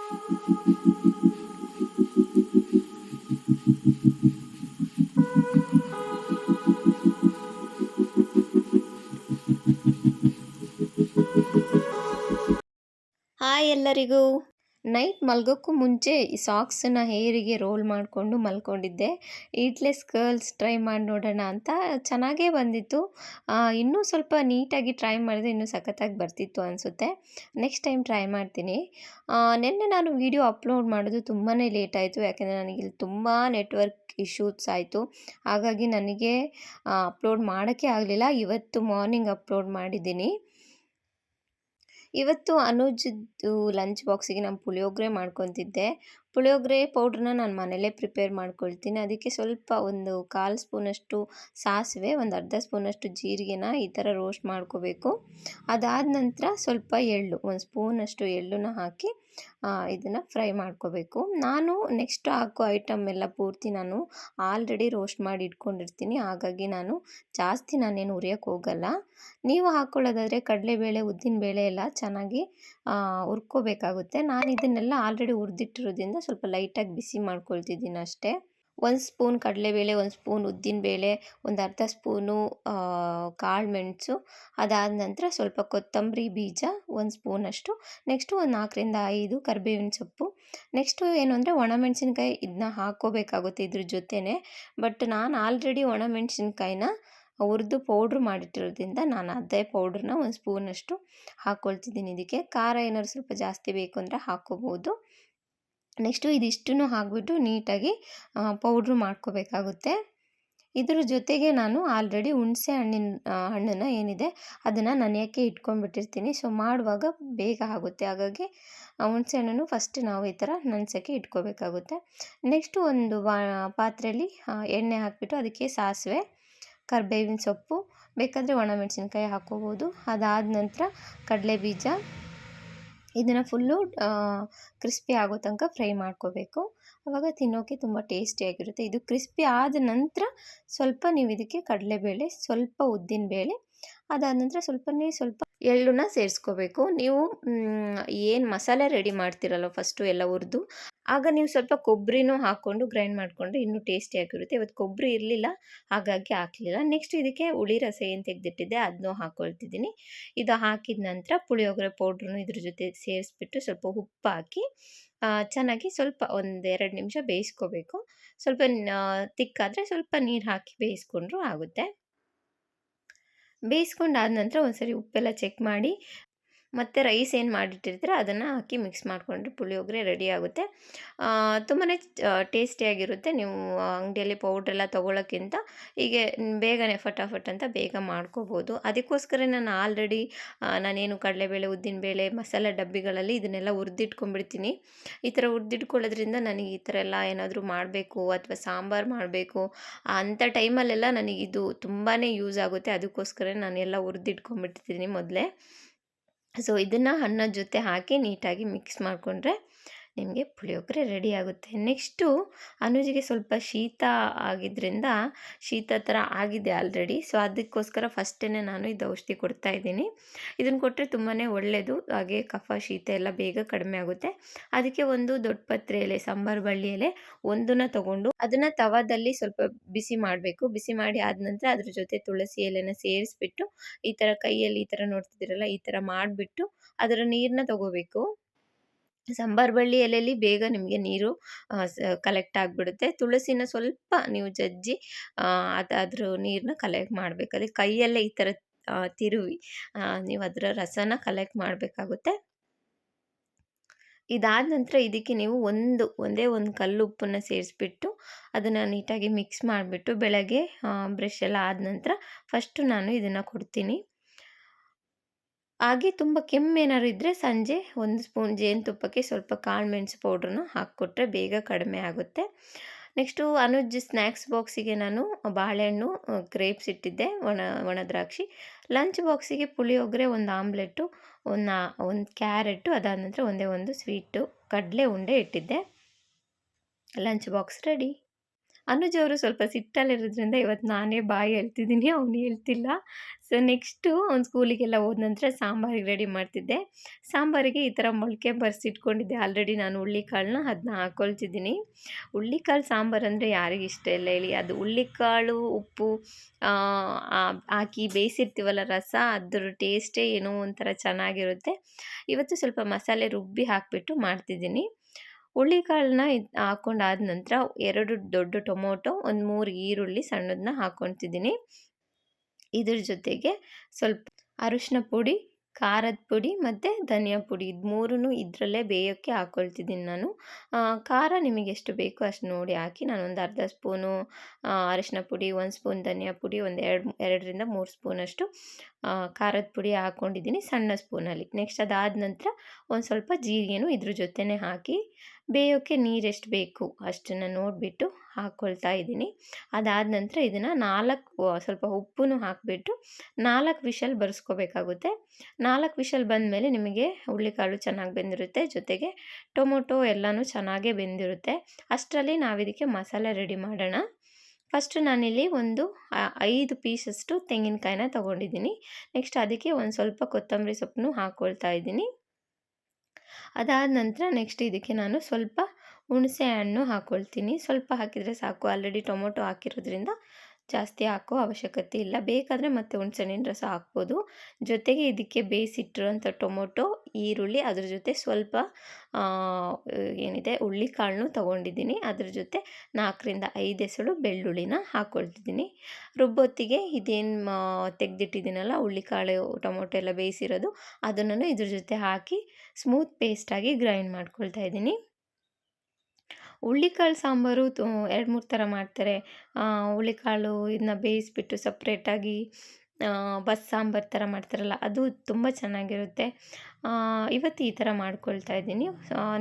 Hi ಎಲ್ಲರಿಗೂ. Night ಮಲ್ಗೋಕ್ಕೂ ಮುಂಚೆ ಈ ಸಾಕ್ಸನ್ನು ಹೇರಿಗೆ ರೋಲ್ ಮಾಡಿಕೊಂಡು ಮಲ್ಕೊಂಡಿದ್ದೆ. ಈಟ್ಲೆಸ್ ಕರ್ಲ್ಸ್ ಟ್ರೈ ಮಾಡಿ ನೋಡೋಣ ಅಂತ. ಚೆನ್ನಾಗೇ ಬಂದಿತ್ತು. ಇನ್ನೂ ಸ್ವಲ್ಪ ನೀಟಾಗಿ ಟ್ರೈ ಮಾಡಿದ್ರೆ ಇನ್ನೂ ಸಖತ್ತಾಗಿ ಬರ್ತಿತ್ತು ಅನಿಸುತ್ತೆ. ನೆಕ್ಸ್ಟ್ ಟೈಮ್ ಟ್ರೈ ಮಾಡ್ತೀನಿ. ನಿನ್ನೆ ನಾನು ವಿಡಿಯೋ ಅಪ್ಲೋಡ್ ಮಾಡೋದು ತುಂಬಾ ಲೇಟ್ ಆಯಿತು. ಯಾಕೆಂದರೆ ನನಗಿಲ್ಲಿ ತುಂಬ ನೆಟ್ವರ್ಕ್ ಇಶ್ಯೂಸ್ ಆಯಿತು. ಹಾಗಾಗಿ ನನಗೆ ಅಪ್ಲೋಡ್ ಮಾಡೋಕ್ಕೆ ಆಗಲಿಲ್ಲ. ಇವತ್ತು ಮಾರ್ನಿಂಗ್ ಅಪ್ಲೋಡ್ ಮಾಡಿದ್ದೀನಿ. ಇವತ್ತು ಅನುಜ್ದು ಲಂಚ್ ಬಾಕ್ಸಿಗೆ ನಾನು ಪುಳಿಯೋಗರೆ ಮಾಡ್ಕೊತಿದ್ದೆ. ಪುಳಿಯೋಗರೆ ಪೌಡ್ರನ್ನ ನಾನು ಮನೇಲೇ ಪ್ರಿಪೇರ್ ಮಾಡ್ಕೊಳ್ತೀನಿ. ಅದಕ್ಕೆ ಸ್ವಲ್ಪ ಒಂದು 1/4 ಸ್ಪೂನಷ್ಟು ಸಾಸಿವೆ, ಒಂದು ಅರ್ಧ ಸ್ಪೂನಷ್ಟು ಜೀರಿಗೆನ ಈ ಥರ ರೋಸ್ಟ್ ಮಾಡ್ಕೋಬೇಕು. ಅದಾದ ನಂತರ ಸ್ವಲ್ಪ ಎಳ್ಳು, 1 ಸ್ಪೂನಷ್ಟು ಎಳ್ಳನ್ನು ಹಾಕಿ ಇದನ್ನು ಫ್ರೈ ಮಾಡ್ಕೋಬೇಕು. ನಾನು ನೆಕ್ಸ್ಟ್ ಹಾಕೋ ಐಟಮ್ ಎಲ್ಲ ಪೂರ್ತಿ ನಾನು ಆಲ್ರೆಡಿ ರೋಸ್ಟ್ ಮಾಡಿ ಇಟ್ಕೊಂಡಿರ್ತೀನಿ. ಹಾಗಾಗಿ ನಾನೇನು ಹುರಿಯೋಕ್ಕೆ ಹೋಗಲ್ಲ. ನೀವು ಹಾಕ್ಕೊಳ್ಳೋದಾದರೆ ಕಡಲೆಬೇಳೆ, ಉದ್ದಿನಬೇಳೆ ಎಲ್ಲ ಚೆನ್ನಾಗಿ ಹುರ್ಕೋಬೇಕಾಗುತ್ತೆ. ನಾನು ಇದನ್ನೆಲ್ಲ ಆಲ್ರೆಡಿ ಹುರಿದಿಟ್ಟಿರೋದ್ರಿಂದ ಸ್ವಲ್ಪ ಲೈಟಾಗಿ ಬಿಸಿ ಮಾಡ್ಕೊಳ್ತಿದ್ದೀನಿ ಅಷ್ಟೇ. 1 ಸ್ಪೂನ್ ಕಡಲೆಬೇಳೆ, 1 ಸ್ಪೂನ್ ಉದ್ದಿನಬೇಳೆ, ಒಂದು ಅರ್ಧ ಸ್ಪೂನು ಕಾಳು ಮೆಣಸು, ಅದಾದ ನಂತರ ಸ್ವಲ್ಪ ಕೊತ್ತಂಬರಿ ಬೀಜ 1 ಸ್ಪೂನಷ್ಟು, ನೆಕ್ಸ್ಟು ಒಂದು 4ರಿಂದ 5 ಕರಿಬೇವಿನ ಸೊಪ್ಪು. ನೆಕ್ಸ್ಟು ಏನು ಅಂದರೆ ಒಣಮೆಣಸಿನ್ಕಾಯಿ ಇದನ್ನ ಹಾಕ್ಕೋಬೇಕಾಗುತ್ತೆ ಇದ್ರ ಜೊತೆನೇ. ಬಟ್ ನಾನು ಆಲ್ರೆಡಿ ಒಣಮೆಣಸಿನ್ಕಾಯಿನ ಹುರಿದು ಪೌಡ್ರ್ ಮಾಡಿಟ್ಟಿರೋದ್ರಿಂದ ನಾನು ಅದೇ ಪೌಡ್ರನ್ನ 1 ಸ್ಪೂನಷ್ಟು ಹಾಕ್ಕೊಳ್ತಿದ್ದೀನಿ. ಇದಕ್ಕೆ ಖಾರ ಏನಾದ್ರು ಸ್ವಲ್ಪ ಜಾಸ್ತಿ ಬೇಕು ಅಂದರೆ ಹಾಕ್ಕೋಬೋದು. ನೆಕ್ಸ್ಟು ಇದಿಷ್ಟನ್ನು ಹಾಕ್ಬಿಟ್ಟು ನೀಟಾಗಿ ಪೌಡ್ರು ಮಾಡ್ಕೋಬೇಕಾಗುತ್ತೆ. ಇದ್ರ ಜೊತೆಗೆ ನಾನು ಆಲ್ರೆಡಿ ಹುಣಸೆ ಹಣ್ಣನ್ನು ಏನಿದೆ ಅದನ್ನು ನೆನೆಯೋಕ್ಕೆ ಇಟ್ಕೊಂಡ್ಬಿಟ್ಟಿರ್ತೀನಿ. ಸೊ ಮಾಡುವಾಗ ಬೇಗ ಆಗುತ್ತೆ. ಹಾಗಾಗಿ ಹುಣಸೆ ಹಣ್ಣನ್ನು ಫಸ್ಟ್ ನಾವು ಈ ಥರ ನೆನೆಸೋಕ್ಕೆ ಇಟ್ಕೋಬೇಕಾಗುತ್ತೆ. ನೆಕ್ಸ್ಟು ಒಂದು ಪಾತ್ರೆಯಲ್ಲಿ ಎಣ್ಣೆ ಹಾಕಿಬಿಟ್ಟು ಅದಕ್ಕೆ ಸಾಸಿವೆ, ಕರಿಬೇವಿನ ಸೊಪ್ಪು, ಬೇಕಾದರೆ ಒಣಮೆಣಸಿನ್ಕಾಯಿ ಹಾಕ್ಕೋಬೋದು. ಅದಾದ ನಂತರ ಕಡಲೆ ಬೀಜ, ಇದನ್ನು ಫುಲ್ಲು ಕ್ರಿಸ್ಪಿ ಆಗೋ ತನಕ ಫ್ರೈ ಮಾಡ್ಕೋಬೇಕು. ಆವಾಗ ತಿನ್ನೋಕ್ಕೆ ತುಂಬ ಟೇಸ್ಟಿಯಾಗಿರುತ್ತೆ. ಇದು ಕ್ರಿಸ್ಪಿ ಆದ ನಂತರ ಸ್ವಲ್ಪ ನೀವು ಇದಕ್ಕೆ ಕಡಲೆಬೇಳೆ, ಸ್ವಲ್ಪ ಉದ್ದಿನಬೇಳೆ, ಅದಾದ ನಂತರ ಸ್ವಲ್ಪ ಎಳ್ಳನ್ನ ಸೇರಿಸ್ಕೋಬೇಕು. ನೀವು ಏನು ಮಸಾಲೆ ರೆಡಿ ಮಾಡ್ತೀರಲ್ಲ ಫಸ್ಟು ಎಲ್ಲ ಹುರಿದು, ಆಗ ನೀವು ಸ್ವಲ್ಪ ಕೊಬ್ಬರಿನೂ ಹಾಕ್ಕೊಂಡು ಗ್ರೈಂಡ್ ಮಾಡಿಕೊಂಡ್ರೆ ಇನ್ನೂ ಟೇಸ್ಟಿಯಾಗಿರುತ್ತೆ. ಇವತ್ತು ಕೊಬ್ಬರಿ ಇರಲಿಲ್ಲ, ಹಾಗಾಗಿ ಹಾಕಲಿಲ್ಲ. ನೆಕ್ಸ್ಟ್ ಇದಕ್ಕೆ ಹುಳಿ ರಸ ಏನು ತೆಗೆದಿಟ್ಟಿದ್ದೆ ಅದನ್ನೂ ಹಾಕ್ಕೊಳ್ತಿದ್ದೀನಿ. ಇದು ಹಾಕಿದ ನಂತರ ಪುಳಿಯೋಗರೆ ಪೌಡ್ರನ್ನು ಇದ್ರ ಜೊತೆ ಸೇರಿಸ್ಬಿಟ್ಟು ಸ್ವಲ್ಪ ಉಪ್ಪು ಹಾಕಿ ಚೆನ್ನಾಗಿ ಸ್ವಲ್ಪ 1-2 ನಿಮಿಷ ಬೇಯಿಸ್ಕೋಬೇಕು. ಸ್ವಲ್ಪ ತಿಕ್ಕಾದರೆ ಸ್ವಲ್ಪ ನೀರು ಹಾಕಿ ಬೇಯಿಸ್ಕೊಂಡ್ರೂ ಆಗುತ್ತೆ. ಬೇಯಿಸ್ಕೊಂಡಾದ ನಂತರ ಒಂದ್ಸರಿ ಉಪ್ಪೆಲ್ಲ ಚೆಕ್ ಮಾಡಿ ಮತ್ತು ರೈಸ್ ಏನು ಮಾಡಿಟ್ಟಿರ್ತೀರ ಅದನ್ನು ಹಾಕಿ ಮಿಕ್ಸ್ ಮಾಡಿಕೊಂಡ್ರೆ ಪುಳಿಯೋಗರೆ ರೆಡಿ ಆಗುತ್ತೆ. ತುಂಬಾ ಟೇಸ್ಟಿಯಾಗಿರುತ್ತೆ. ನೀವು ಅಂಗಡಿಯಲ್ಲಿ ಪೌಡ್ರೆಲ್ಲ ತೊಗೊಳ್ಳೋಕ್ಕಿಂತ ಹೀಗೆ ಬೇಗನೆ ಫಟಾಫಟ್ ಅಂತ ಬೇಗ ಮಾಡ್ಕೋಬೋದು. ಅದಕ್ಕೋಸ್ಕರ ನಾನು ಆಲ್ರೆಡಿ ನಾನೇನು ಕಡಲೆಬೇಳೆ, ಉದ್ದಿನಬೇಳೆ ಮಸಾಲೆ ಡಬ್ಬಿಗಳಲ್ಲಿ ಇದನ್ನೆಲ್ಲ ಹುರಿದಿಟ್ಕೊಂಡ್ಬಿಡ್ತೀನಿ. ಈ ಥರ ಹುರಿದಿಟ್ಕೊಳ್ಳೋದ್ರಿಂದ ನನಗೆ ಈ ಥರ ಎಲ್ಲ ಏನಾದರೂ ಮಾಡಬೇಕು ಅಥವಾ ಸಾಂಬಾರು ಮಾಡಬೇಕು ಅಂಥ ಟೈಮಲ್ಲೆಲ್ಲ ನನಗಿದು ತುಂಬಾ ಯೂಸ್ ಆಗುತ್ತೆ. ಅದಕ್ಕೋಸ್ಕರ ನಾನೆಲ್ಲ ಹುರಿದಿಟ್ಕೊಂಡ್ಬಿಟ್ಟಿದ್ದೀನಿ ಮೊದಲೇ. ಸೊ ಇದನ್ನು ಅನ್ನದ ಜೊತೆ ಹಾಕಿ ನೀಟಾಗಿ ಮಿಕ್ಸ್ ಮಾಡಿಕೊಂಡ್ರೆ ನಿಮಗೆ ಪುಳಿಯೋಗರೆ ರೆಡಿ ಆಗುತ್ತೆ. ನೆಕ್ಸ್ಟು ಅನುಜಿಗೆ ಸ್ವಲ್ಪ ಶೀತ ಆಗಿದ್ದರಿಂದ ಶೀತ ಥರ ಆಗಿದೆ ಆಲ್ರೆಡಿ. ಸೊ ಅದಕ್ಕೋಸ್ಕರ ಫಸ್ಟೇ ನಾನು ಇದು ಔಷಧಿ ಕೊಡ್ತಾಯಿದ್ದೀನಿ. ಇದನ್ನು ಕೊಟ್ಟರೆ ತುಂಬಾ ಒಳ್ಳೆಯದು. ಹಾಗೆ ಕಫ ಶೀತ ಎಲ್ಲ ಬೇಗ ಕಡಿಮೆ ಆಗುತ್ತೆ. ಅದಕ್ಕೆ ಒಂದು ದೊಡ್ಡ ಪತ್ರೆ ಎಲೆ, ಸಾಂಬಾರು ಬಳ್ಳಿ ಎಲೆ ಒಂದನ್ನು ತೊಗೊಂಡು ಅದನ್ನು ತವಾದಲ್ಲಿ ಸ್ವಲ್ಪ ಬಿಸಿ ಮಾಡಬೇಕು. ಬಿಸಿ ಮಾಡಿ ಆದ ನಂತರ ಅದ್ರ ಜೊತೆ ತುಳಸಿ ಎಲೆನ ಸೇರಿಸ್ಬಿಟ್ಟು ಈ ಥರ ಕೈಯಲ್ಲಿ ಈ ಥರ ನೋಡ್ತಿದ್ದೀರಲ್ಲ ಈ ಥರ ಮಾಡಿಬಿಟ್ಟು ಅದರ ನೀರನ್ನ ತೊಗೋಬೇಕು. ಸಾಂಬಾರು ಬಳ್ಳಿ ಎಲೆಯಲ್ಲಿ ಬೇಗ ನಿಮಗೆ ನೀರು ಕಲೆಕ್ಟ್ ಆಗಿಬಿಡುತ್ತೆ. ತುಳಸಿನ ಸ್ವಲ್ಪ ನೀವು ಜಜ್ಜಿ ಅದ್ರ ನೀರನ್ನ ಕಲೆಕ್ಟ್ ಮಾಡಬೇಕು. ಅದೇ ಕೈಯಲ್ಲೇ ಈ ಥರ ತಿರುವಿ ನೀವು ಅದರ ರಸನ ಕಲೆಕ್ಟ್ ಮಾಡಬೇಕಾಗುತ್ತೆ. ಇದಾದ ನಂತರ ಇದಕ್ಕೆ ನೀವು ಒಂದೇ ಒಂದು ಕಲ್ಲು ಉಪ್ಪನ್ನು ಸೇರಿಸ್ಬಿಟ್ಟು ಅದನ್ನು ನೀಟಾಗಿ ಮಿಕ್ಸ್ ಮಾಡಿಬಿಟ್ಟು ಬೆಳಗ್ಗೆ ಬ್ರಷ್ ಎಲ್ಲ ಆದ ನಂತರ ಫಸ್ಟು ನಾನು ಇದನ್ನು ಕೊಡ್ತೀನಿ. ಹಾಗೆ ತುಂಬ ಕೆಮ್ಮೇನಾದ್ರು ಇದ್ದರೆ ಸಂಜೆ 1 ಸ್ಪೂನ್ ಜೇನುತುಪ್ಪಕ್ಕೆ ಸ್ವಲ್ಪ ಕಾಳು ಮೆಣಸು ಪೌಡ್ರನ್ನ ಹಾಕ್ಕೊಟ್ರೆ ಬೇಗ ಕಡಿಮೆ ಆಗುತ್ತೆ. ನೆಕ್ಸ್ಟು ಅನುಜ್ ಸ್ನ್ಯಾಕ್ಸ್ ಬಾಕ್ಸಿಗೆ ನಾನು ಬಾಳೆಹಣ್ಣು, ಗ್ರೇಪ್ಸ್ ಇಟ್ಟಿದ್ದೆ, ಒಣ ದ್ರಾಕ್ಷಿ. ಲಂಚ್ ಬಾಕ್ಸಿಗೆ ಪುಳಿಯೋಗರೆ, ಒಂದು ಆಮ್ಲೆಟ್ಟು, ಒಂದು ಕ್ಯಾರೆಟು, ಅದಾದ ನಂತರ ಒಂದು ಸ್ವೀಟು ಕಡಲೆ ಉಂಡೆ ಇಟ್ಟಿದ್ದೆ. Lunch box ready. ಅನುಜ್ ಅವರು ಸ್ವಲ್ಪ ಸಿಟ್ಟಲ್ಲಿರೋದ್ರಿಂದ ಇವತ್ತು ನಾನೇ ಬಾಯಿ ಹೇಳ್ತಿದ್ದೀನಿ, ಅವ್ನು ಹೇಳ್ತಿಲ್ಲ. ಸೊ ನೆಕ್ಸ್ಟು ಅವ್ನು ಸ್ಕೂಲಿಗೆಲ್ಲ ಹೋದ ನಂತರ ಸಾಂಬಾರಿಗೆ ರೆಡಿ ಮಾಡ್ತಿದ್ದೆ. ಸಾಂಬಾರಿಗೆ ಈ ಥರ ಮೊಳಕೆ ಬರೆಸಿಟ್ಕೊಂಡಿದ್ದೆ ಆಲ್ರೆಡಿ ನಾನು ಹುಳ್ಳಿಕಾಳನ್ನ, ಅದನ್ನ ಹಾಕ್ಕೊಳ್ತಿದ್ದೀನಿ. ಹುಳ್ಳಿಕಾಳು ಸಾಂಬಾರು ಅಂದರೆ ಯಾರಿಗೆ ಇಷ್ಟ ಇಲ್ಲ ಹೇಳಿ. ಅದು ಹುಳ್ಳಿಕಾಳು ಉಪ್ಪು ಹಾಕಿ ಬೇಯಿಸಿರ್ತೀವಲ್ಲ ರಸ, ಅದ್ರ ಟೇಸ್ಟೇ ಏನೋ ಒಂಥರ ಚೆನ್ನಾಗಿರುತ್ತೆ. ಇವತ್ತು ಸ್ವಲ್ಪ ಮಸಾಲೆ ರುಬ್ಬಿ ಹಾಕಿಬಿಟ್ಟು ಮಾಡ್ತಿದ್ದೀನಿ. ಹುಳ್ಳಿಕಾಳನ್ನ ಹಾಕ್ಕೊಂಡಾದ ನಂತರ 2 ದೊಡ್ಡ ಟೊಮೊಟೊ, ಒಂದು 3 ಈರುಳ್ಳಿ ಸಣ್ಣದನ್ನ ಹಾಕ್ಕೊತಿದ್ದೀನಿ. ಇದ್ರ ಜೊತೆಗೆ ಸ್ವಲ್ಪ ಅರಿಶಿನ ಪುಡಿ, ಖಾರದ ಪುಡಿ ಮತ್ತು ಧನಿಯಾ ಪುಡಿ, ಇದು ಮೂರನ್ನು ಇದರಲ್ಲೇ ಬೇಯೋಕ್ಕೆ ಹಾಕ್ಕೊಳ್ತಿದ್ದೀನಿ ನಾನು. ಖಾರ ನಿಮಗೆ ಎಷ್ಟು ಬೇಕೋ ಅಷ್ಟು ನೋಡಿ ಹಾಕಿ. ನಾನು ಒಂದು ಅರ್ಧ ಸ್ಪೂನು ಅರಿಶಿನ ಪುಡಿ, 1 ಸ್ಪೂನ್ ಧನಿಯಾ ಪುಡಿ, ಒಂದು 2ರಿಂದ 3 ಸ್ಪೂನಷ್ಟು ಖಾರದ ಪುಡಿ ಹಾಕ್ಕೊಂಡಿದ್ದೀನಿ ಸಣ್ಣ ಸ್ಪೂನಲ್ಲಿ. ನೆಕ್ಸ್ಟ್ ಅದಾದ ನಂತರ ಒಂದು ಸ್ವಲ್ಪ ಜೀರಿಗೆನೂ ಇದ್ರ ಜೊತೆನೇ ಹಾಕಿ ಬೇಯೋಕ್ಕೆ ನೀರೆಷ್ಟು ಬೇಕು ಅಷ್ಟನ್ನು ನೋಡಿಬಿಟ್ಟು ಹಾಕ್ಕೊಳ್ತಾ ಇದ್ದೀನಿ. ಅದಾದ ನಂತರ ಇದನ್ನು 4 ಸ್ವಲ್ಪ ಉಪ್ಪನ್ನು ಹಾಕಿಬಿಟ್ಟು 4 ವಿಷಲ್ ಬರೆಸ್ಕೋಬೇಕಾಗುತ್ತೆ. 4 ವಿಷಲ್ ಬಂದಮೇಲೆ ನಿಮಗೆ ಹುಳ್ಳಿಕಾಳು ಚೆನ್ನಾಗಿ ಬೆಂದಿರುತ್ತೆ, ಜೊತೆಗೆ ಟೊಮೊಟೊ ಎಲ್ಲನೂ ಚೆನ್ನಾಗೇ ಬೆಂದಿರುತ್ತೆ. ಅಷ್ಟರಲ್ಲಿ ನಾವಿದಕ್ಕೆ ಮಸಾಲೆ ರೆಡಿ ಮಾಡೋಣ. ಫಸ್ಟು ನಾನಿಲ್ಲಿ ಒಂದು 5 ಪೀಸಷ್ಟು ತೆಂಗಿನಕಾಯಿನ ತೊಗೊಂಡಿದ್ದೀನಿ. ನೆಕ್ಸ್ಟ್ ಅದಕ್ಕೆ ಒಂದು ಸ್ವಲ್ಪ ಕೊತ್ತಂಬರಿ ಸೊಪ್ಪನ್ನು ಹಾಕ್ಕೊಳ್ತಾ ಇದ್ದೀನಿ. ಅದಾದ ನಂತರ ನೆಕ್ಸ್ಟ್ ಇದಕ್ಕೆ ನಾನು ಸ್ವಲ್ಪ ಹುಣಸೆ ಹಣ್ಣು ಹಾಕ್ಕೊಳ್ತೀನಿ. ಸ್ವಲ್ಪ ಹಾಕಿದರೆ ಸಾಕು, ಆಲ್ರೆಡಿ ಟೊಮೊಟೊ ಹಾಕಿರೋದ್ರಿಂದ ಜಾಸ್ತಿ ಹಾಕೋ ಅವಶ್ಯಕತೆ ಇಲ್ಲ. ಬೇಕಾದರೆ ಮತ್ತೆ ಹುಣಸೆಹಣ್ಣಿನ ರಸ ಹಾಕ್ಬೋದು. ಜೊತೆಗೆ ಇದಕ್ಕೆ ಬೇಯಿಸಿಟ್ಟಿರೋಂಥ ಟೊಮೊಟೊ, ಈರುಳ್ಳಿ, ಅದ್ರ ಜೊತೆ ಸ್ವಲ್ಪ ಏನಿದೆ ಹುಳ್ಳಿಕಾಳನ್ನು ತೊಗೊಂಡಿದ್ದೀನಿ. ಅದ್ರ ಜೊತೆ 4ರಿಂದ 5 ಎಸಳು ಬೆಳ್ಳುಳ್ಳಿನ ಹಾಕ್ಕೊಳ್ತಿದ್ದೀನಿ. ರುಬ್ಬೊತ್ತಿಗೆ ಇದೇನು ತೆಗೆದಿಟ್ಟಿದ್ದೀನಲ್ಲ ಹುಳ್ಳಿಕಾಳು ಟೊಮೊಟೊ ಎಲ್ಲ ಬೇಯಿಸಿರೋದು, ಅದನ್ನು ಇದ್ರ ಜೊತೆ ಹಾಕಿ ಸ್ಮೂತ್ ಪೇಸ್ಟಾಗಿ ಗ್ರೈಂಡ್ ಮಾಡ್ಕೊಳ್ತಾ ಇದ್ದೀನಿ. ಹುಳ್ಳಿಕಾಳು ಸಾಂಬಾರು 2-3 ಥರ ಮಾಡ್ತಾರೆ. ಹುಳ್ಳಿಕಾಳು ಇದನ್ನ ಬೇಯಿಸ್ಬಿಟ್ಟು ಸಪ್ರೇಟಾಗಿ ಸಾಂಬಾರು ಥರ ಮಾಡ್ತಾರಲ್ಲ, ಅದು ತುಂಬ ಚೆನ್ನಾಗಿರುತ್ತೆ. ಇವತ್ತು ಈ ಥರ ಮಾಡ್ಕೊಳ್ತಾ ಇದ್ದೀನಿ.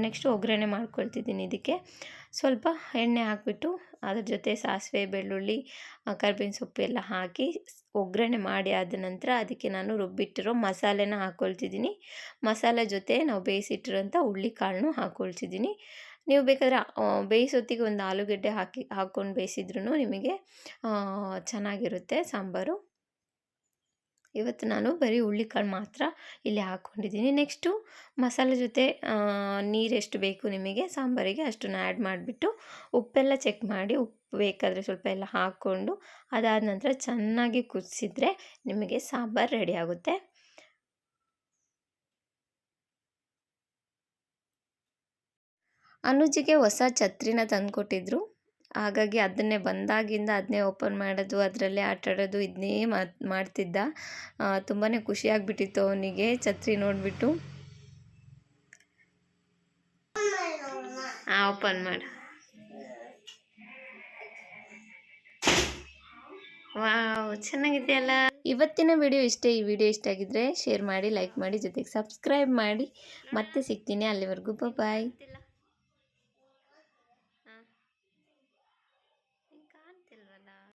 ನೆಕ್ಸ್ಟು ಒಗ್ಗರಣೆ ಮಾಡ್ಕೊಳ್ತಿದ್ದೀನಿ. ಇದಕ್ಕೆ ಸ್ವಲ್ಪ ಎಣ್ಣೆ ಹಾಕಿಬಿಟ್ಟು ಅದ್ರ ಜೊತೆ ಸಾಸಿವೆ, ಬೆಳ್ಳುಳ್ಳಿ, ಕರ್ಬೇವಿನ ಸೊಪ್ಪು ಎಲ್ಲ ಹಾಕಿ ಒಗ್ಗರಣೆ ಮಾಡಿ ಆದ ನಂತರ ಅದಕ್ಕೆ ನಾನು ರುಬ್ಬಿಟ್ಟಿರೋ ಮಸಾಲೆನ ಹಾಕ್ಕೊಳ್ತಿದ್ದೀನಿ. ಮಸಾಲೆ ಜೊತೆ ನಾವು ಬೇಯಿಸಿಟ್ಟಿರೋಂಥ ಹುಳ್ಳಿಕಾಳನ್ನು ಹಾಕ್ಕೊಳ್ತಿದ್ದೀನಿ. ನೀವು ಬೇಕಾದರೆ ಬೇಯಿಸೋತ್ತಿಗೆ ಒಂದು ಆಲೂಗಡ್ಡೆ ಹಾಕ್ಕೊಂಡು ಬೇಯಿಸಿದ್ರೂ ನಿಮಗೆ ಚೆನ್ನಾಗಿರುತ್ತೆ ಸಾಂಬಾರು. ಇವತ್ತು ನಾನು ಬರೀ ಹುಳ್ಳಿಕಾಳು ಮಾತ್ರ ಇಲ್ಲಿ ಹಾಕ್ಕೊಂಡಿದ್ದೀನಿ. ನೆಕ್ಸ್ಟು ಮಸಾಲೆ ಜೊತೆ ನೀರೆಷ್ಟು ಬೇಕು ನಿಮಗೆ ಸಾಂಬಾರಿಗೆ ಅಷ್ಟನ್ನು ಆ್ಯಡ್ ಮಾಡಿಬಿಟ್ಟು ಉಪ್ಪೆಲ್ಲ ಚೆಕ್ ಮಾಡಿ, ಉಪ್ಪು ಬೇಕಾದರೆ ಸ್ವಲ್ಪ ಎಲ್ಲ ಹಾಕ್ಕೊಂಡು ಅದಾದ ನಂತರ ಚೆನ್ನಾಗಿ ಕುದಿಸಿದ್ರೆ ನಿಮಗೆ ಸಾಂಬಾರು ರೆಡಿ ಆಗುತ್ತೆ. ಅನುಜಿಗೆ ಹೊಸ ಛತ್ರಿನ ತಂದುಕೊಟ್ಟಿದ್ರು. ಹಾಗಾಗಿ ಅದನ್ನೇ ಬಂದಾಗಿಂದ ಅದನ್ನೇ ಓಪನ್ ಮಾಡೋದು, ಅದರಲ್ಲೇ ಆಟಾಡೋದು, ಇದನ್ನೇ ಮಾಡ್ತಿದ್ದ. ತುಂಬಾ ಖುಷಿಯಾಗಿಬಿಟ್ಟಿತ್ತು ಅವನಿಗೆ ಛತ್ರಿ ನೋಡಿಬಿಟ್ಟು. ಓಪನ್ ಮಾಡು. ವಾವ್, ಚೆನ್ನಾಗಿದೆಯಲ್ಲ. ಇವತ್ತಿನ ವಿಡಿಯೋ ಇಷ್ಟೇ. ಈ ವಿಡಿಯೋ ಇಷ್ಟ ಆಗಿದ್ರೆ ಶೇರ್ ಮಾಡಿ, ಲೈಕ್ ಮಾಡಿ, ಜೊತೆಗೆ ಸಬ್ಸ್ಕ್ರೈಬ್ ಮಾಡಿ. ಮತ್ತೆ ಸಿಗ್ತೀನಿ. ಅಲ್ಲಿವರೆಗೂ ಬಾಯ್.